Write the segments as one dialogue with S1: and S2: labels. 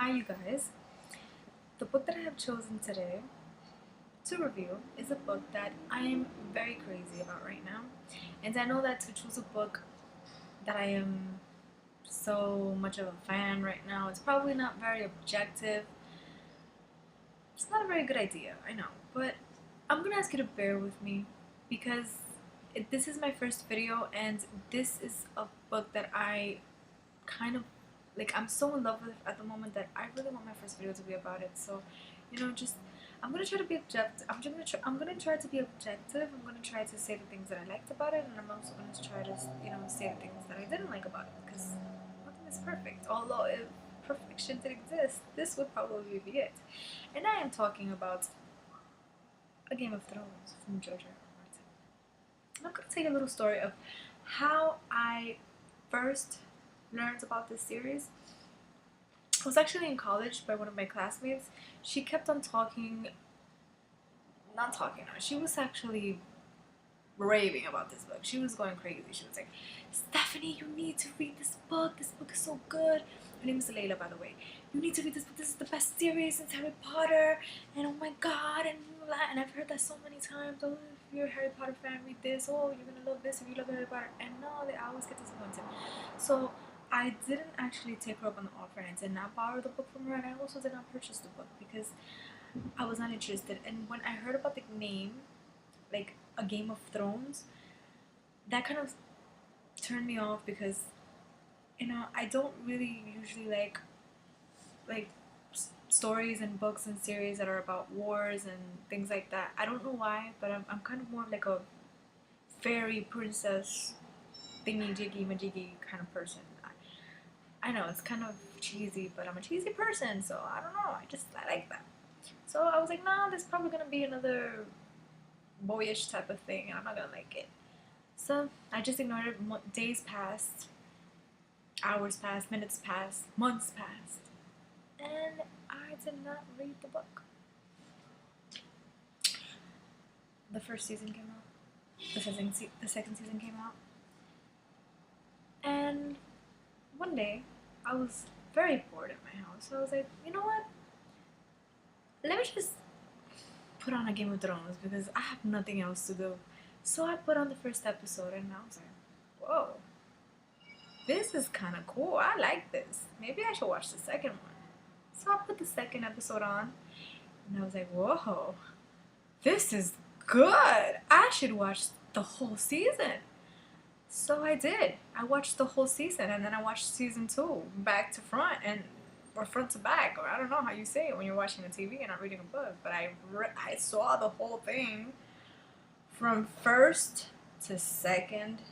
S1: Hi you guys. The book that I have chosen today to review is a book that I am very crazy about right now. And I know that to choose a book that I am so much of a fan right now, it's probably not very objective. It's not a very good idea, I know. But I'm gonna ask you to bear with me because this is my first video and this is a book that I kind of I'm so in love with at the moment that I really want my first video to be about it. So, just I'm gonna try to be objective. I'm gonna try to be objective. I'm gonna try to say the things that I liked about it, and I'm also gonna try to say the things that I didn't like about it because nothing is perfect. Although if perfection did exist, this would probably be it. And I am talking about A Game of Thrones from George R. R. Martin. And I'm gonna tell you a little story of how I first learned about this series. I was actually in college by one of my classmates. She kept on she was actually raving about this book. She was going crazy. She was like, Stephanie, you need to read this book. This book is so good. Her name is Layla, by the way. You need to read this book. This is the best series since Harry Potter. And oh my god, and that. And I've heard that so many times. Oh, if you're a Harry Potter fan, read this. Oh, you're gonna love this if you love Harry Potter. And no, they always get disappointed. So I didn't actually take her up on the offer, and I did not borrow the book from her, and I also did not purchase the book because I was not interested. And when I heard about the name, like A Game of Thrones, that kind of turned me off because I don't really usually like stories and books and series that are about wars and things like that. I don't know why, but I'm kind of more like a fairy princess thingy jiggy majiggy kind of person. I know it's kind of cheesy, but I'm a cheesy person, so I don't know. I like that. So I was like, nah, this is probably gonna be another boyish type of thing, and I'm not gonna like it. So I just ignored it. Days passed, hours passed, minutes passed, months passed, and I did not read the book. The first season came out. The second season came out, and one day I was very bored at my house. So I was like, you know what? Let me just put on A Game of Thrones because I have nothing else to do. So I put on the first episode and I was like, whoa, this is kind of cool. I like this. Maybe I should watch the second one. So I put the second episode on and I was like, whoa, this is good. I should watch the whole season. So I did. I watched the whole season, and then I watched season 2 back to front, or front to back, or I don't know how you say it when you're watching a TV and not reading a book. But I saw the whole thing from first to second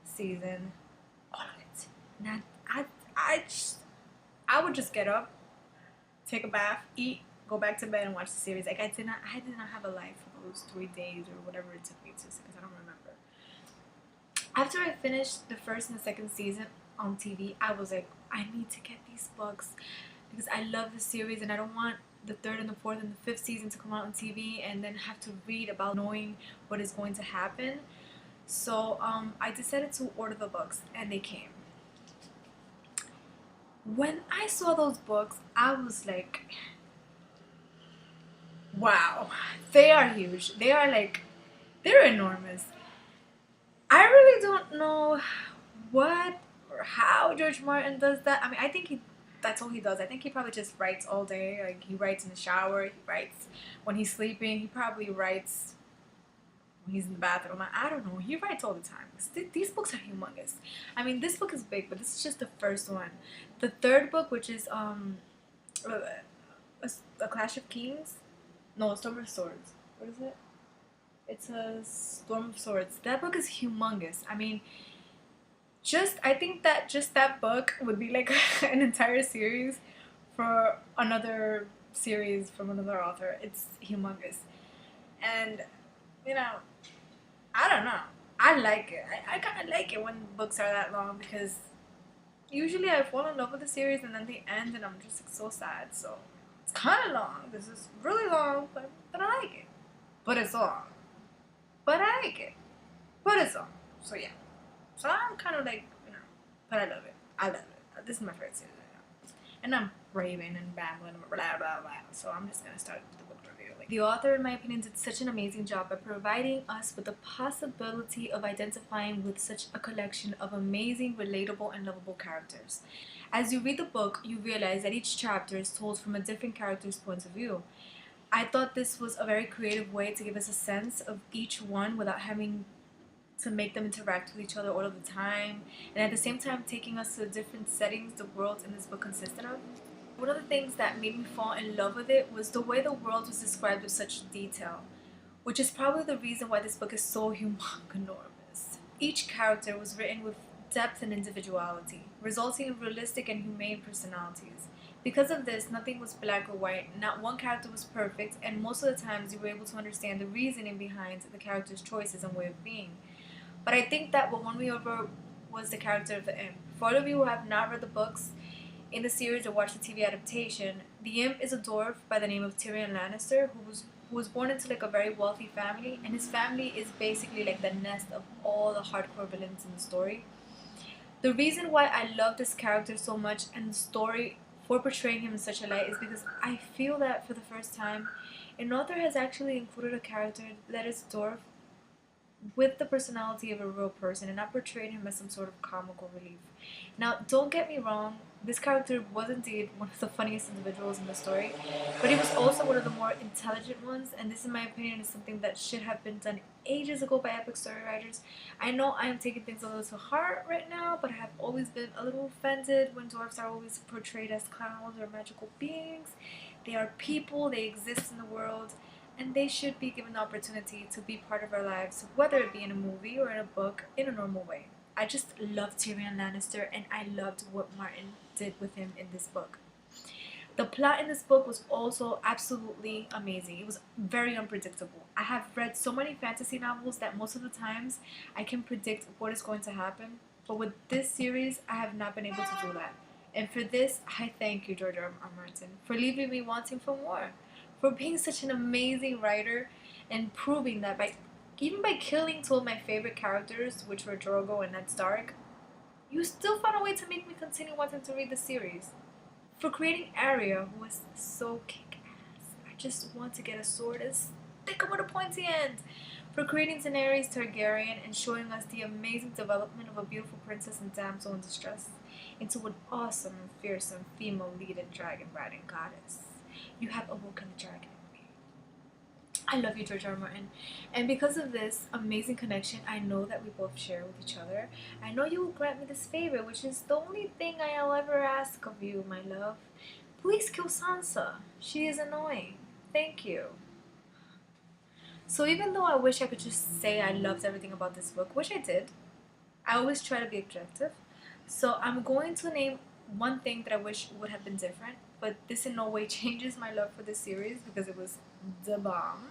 S1: season, all of it. And I would just get up, take a bath, eat, go back to bed, and watch the series. Like I did not have a life for those 3 days or whatever it took me to, because I don't remember. After I finished the first and the second season on TV, I was like, I need to get these books because I love the series and I don't want the third and the fourth and the fifth season to come out on TV and then have to read about knowing what is going to happen. So I decided to order the books and they came. When I saw those books, I was like, wow, they are huge. They're enormous. I really don't know what or how George Martin does that. I mean, I think that's all he does. I think he probably just writes all day. Like, he writes in the shower, he writes when he's sleeping, he probably writes when he's in the bathroom. I don't know. He writes all the time. These books are humongous. I mean, this book is big, but this is just the first one. The third book, which is A Clash of Kings. No, Storm of Swords. What is it? It's a Storm of Swords. That book is humongous. I mean, I think that just that book would be like an entire series for another series from another author. It's humongous. And, I don't know. I like it. I kind of like it when books are that long because usually I fall in love with the series and then they end and I'm just like, so sad. So it's kind of long. This is really long, but I like it. But it's long. But I like it. But it's on. So yeah. So I'm kind of like, but I love it. I love it. This is my favorite series right now. And I'm raving and babbling, blah blah blah. So I'm just gonna start with the book review. Like, the author, in my opinion, did such an amazing job by providing us with the possibility of identifying with such a collection of amazing, relatable, and lovable characters. As you read the book, you realize that each chapter is told from a different character's point of view. I thought this was a very creative way to give us a sense of each one without having to make them interact with each other all of the time, and at the same time taking us to the different settings the world in this book consisted of. One of the things that made me fall in love with it was the way the world was described with such detail, which is probably the reason why this book is so humongous. Each character was written with depth and individuality, resulting in realistic and humane personalities. Because of this, nothing was black or white, not one character was perfect, and most of the times you were able to understand the reasoning behind the character's choices and way of being. But I think that what won me over was the character of the imp. For all of you who have not read the books in the series or watched the TV adaptation, the imp is a dwarf by the name of Tyrion Lannister who was born into like a very wealthy family, and his family is basically like the nest of all the hardcore villains in the story. The reason why I love this character so much and the story for portraying him in such a light is because I feel that for the first time, an author has actually included a character that is a dwarf with the personality of a real person and not portrayed him as some sort of comical relief. Now, don't get me wrong, this character was indeed one of the funniest individuals in the story, but he was also one of the more intelligent ones, and this, in my opinion, is something that should have been done ages ago by epic story writers. I know I am taking things a little to heart right now, but I have always been a little offended when dwarfs are always portrayed as clowns or magical beings. They are people, they exist in the world, and they should be given the opportunity to be part of our lives, whether it be in a movie or in a book, in a normal way. I just loved Tyrion Lannister, and I loved what Martin did with him in this book. The plot in this book was also absolutely amazing. It was very unpredictable. I have read so many fantasy novels that most of the times I can predict what is going to happen, but with this series, I have not been able to do that. And for this, I thank you, George R. Martin, for leaving me wanting for more, for being such an amazing writer, and proving that even by killing two of my favorite characters, which were Drogo and Ned Stark, you still found a way to make me continue wanting to read the series. For creating Arya, who was so kick-ass, I just want to get a sword and stick him with a pointy end. For creating Daenerys Targaryen and showing us the amazing development of a beautiful princess and damsel in distress into an awesome and fearsome female leading dragon-riding goddess. You have awoken the dragon in me. I love you, George R. R. Martin. And because of this amazing connection I know that we both share with each other, I know you will grant me this favor, which is the only thing I'll ever ask of you, my love. Please kill Sansa. She is annoying. Thank you. So even though I wish I could just say I loved everything about this book, which I did, I always try to be objective. So I'm going to name one thing that I wish would have been different, but this in no way changes my love for this series because it was the bomb.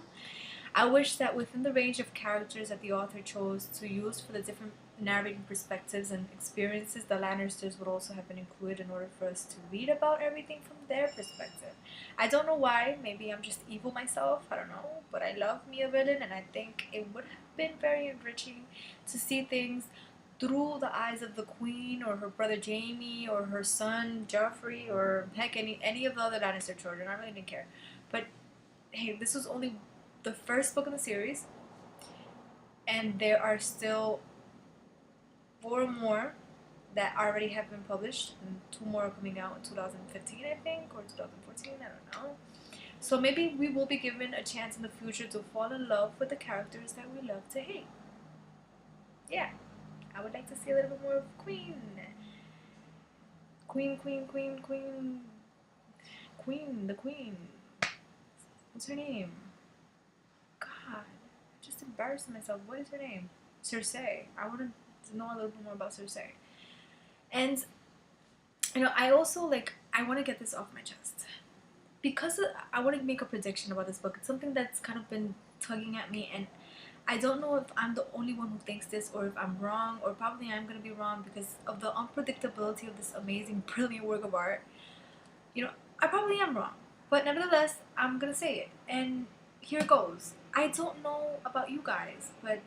S1: I wish that within the range of characters that the author chose to use for the different narrating perspectives and experiences, the Lannisters would also have been included in order for us to read about everything from their perspective. I don't know why, maybe I'm just evil myself, I don't know, but I love me a villain, and I think it would have been very enriching to see things through the eyes of the queen or her brother Jaime or her son Joffrey or heck any of the other Lannister children. I really didn't care. But hey, this was only the first book in the series, and there are still 4 more that already have been published, and 2 more are coming out in 2015, I think, or 2014, I don't know. So maybe we will be given a chance in the future to fall in love with the characters that we love to hate. Yeah, I would like to see a little bit more of Queen. The Queen. What's her name? God, I'm just embarrassing myself. What is her name? Cersei. I want to know a little bit more about Cersei. And, I also, I want to get this off my chest. Because I want to make a prediction about this book. It's something that's kind of been tugging at me, and I don't know if I'm the only one who thinks this or if I'm wrong, or probably I'm going to be wrong because of the unpredictability of this amazing, brilliant work of art. I probably am wrong. But nevertheless, I'm going to say it. And here goes. I don't know about you guys, but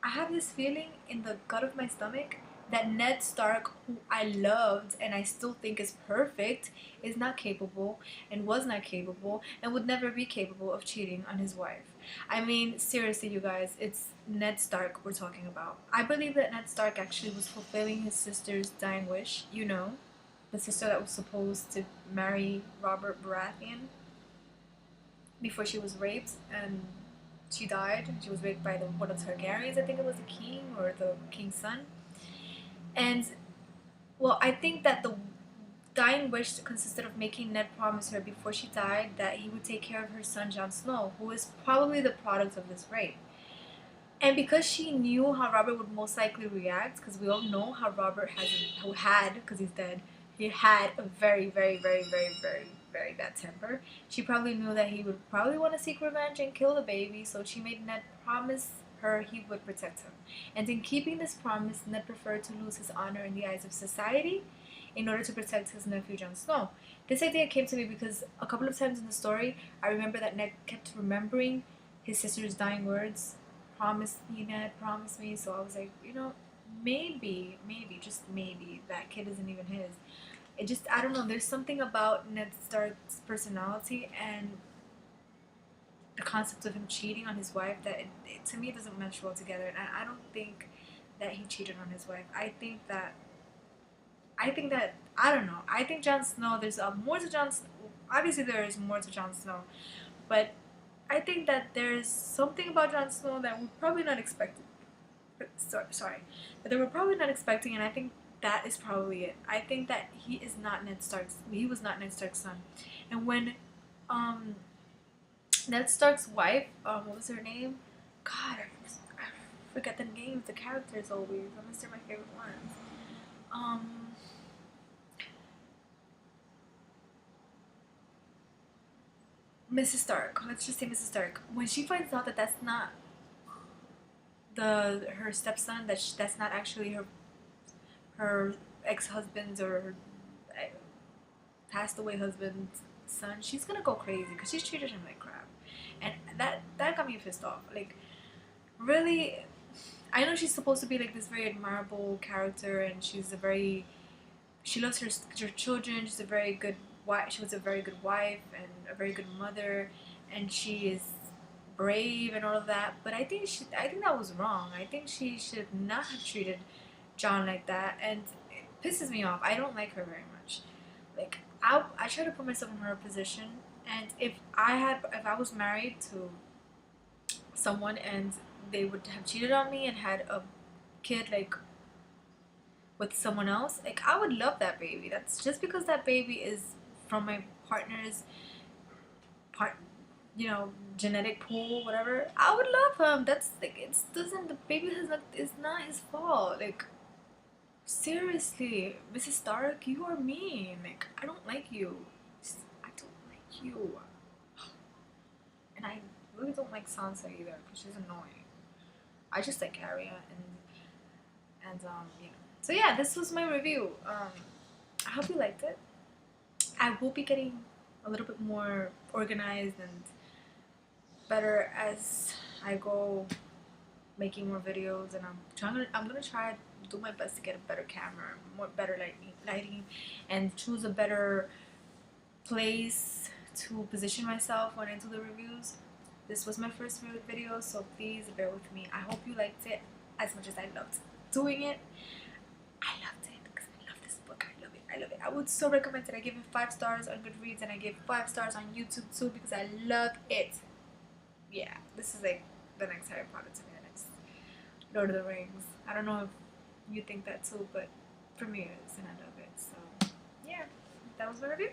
S1: I have this feeling in the gut of my stomach that Ned Stark, who I loved and I still think is perfect, is not capable and was not capable and would never be capable of cheating on his wife. I mean, seriously, you guys, it's Ned Stark we're talking about. I believe that Ned Stark actually was fulfilling his sister's dying wish, you know, the sister that was supposed to marry Robert Baratheon before she was raped and she died. She was raped by one of the Targaryens, I think it was the king or the king's son. And well, I think that the dying wish consisted of making Ned promise her before she died that he would take care of her son Jon Snow, who is probably the product of this rape. And because she knew how Robert would most likely react, because we all know how Robert had, because he's dead, he had a very, very, very, very, very, very bad temper. She probably knew that he would probably want to seek revenge and kill the baby, so she made Ned promise her he would protect him. And in keeping this promise, Ned preferred to lose his honor in the eyes of society in order to protect his nephew Jon Snow. This idea came to me because a couple of times in the story, I remember that Ned kept remembering his sister's dying words, promise me, Ned, promise me. So I was like, you know, maybe, just maybe, that kid isn't even his. It just, I don't know, there's something about Ned Stark's personality and the concept of him cheating on his wife that to me doesn't mesh well together. And I don't think that he cheated on his wife. I think that I don't know. I think Jon Snow. There's more to Jon. Obviously, there is more to Jon Snow, but I think that there's something about Jon Snow that we're probably not expecting. Sorry, that they were probably not expecting, and I think that is probably it. I think that he is not Ned Stark's. He was not Ned Stark's son, and when um Ned Stark's wife, what was her name? God, I forget the names of the characters always. Unless they're my favorite ones. Mrs. Stark. Let's just say Mrs. Stark. When she finds out that that's not her stepson, that's not actually her ex-husband's or her passed away husband's son, she's gonna go crazy because she's treated him like crap, and that got me pissed off. Like, really, I know she's supposed to be like this very admirable character, and she loves her children. She's a very good wife. She was a very good wife and a very good mother, and she is brave and all of that. But I think that was wrong. I think she should not have treated John like that, and it pisses me off. I don't like her very much. Like, I try to put myself in her position, and if I was married to someone and they would have cheated on me and had a kid like with someone else, like, I would love that baby. That's just because that baby is from my partner's genetic pool, whatever. I would love him. That's like, the baby it's not his fault. Like, seriously, Mrs. Stark, you are mean. Like, I don't like you. I don't like you. And I really don't like Sansa either because she's annoying. I just like Arya and So yeah, this was my review. I hope you liked it. I will be getting a little bit more organized and better as I go making more videos, and I'm gonna try to do my best to get a better camera, better lighting, and choose a better place to position myself when I do the reviews. This was my first video, so please bear with me. I hope you liked it as much as I loved doing it. I loved it because I love this book. I love it. I love it. I would so recommend it. I give it 5 stars on Goodreads, and I give 5 stars on YouTube too because I love it. Yeah, this is like the next Harry Potter to me, the next Lord of the Rings. I don't know if you think that too, but for me it is, and I love it. So yeah, that was my review.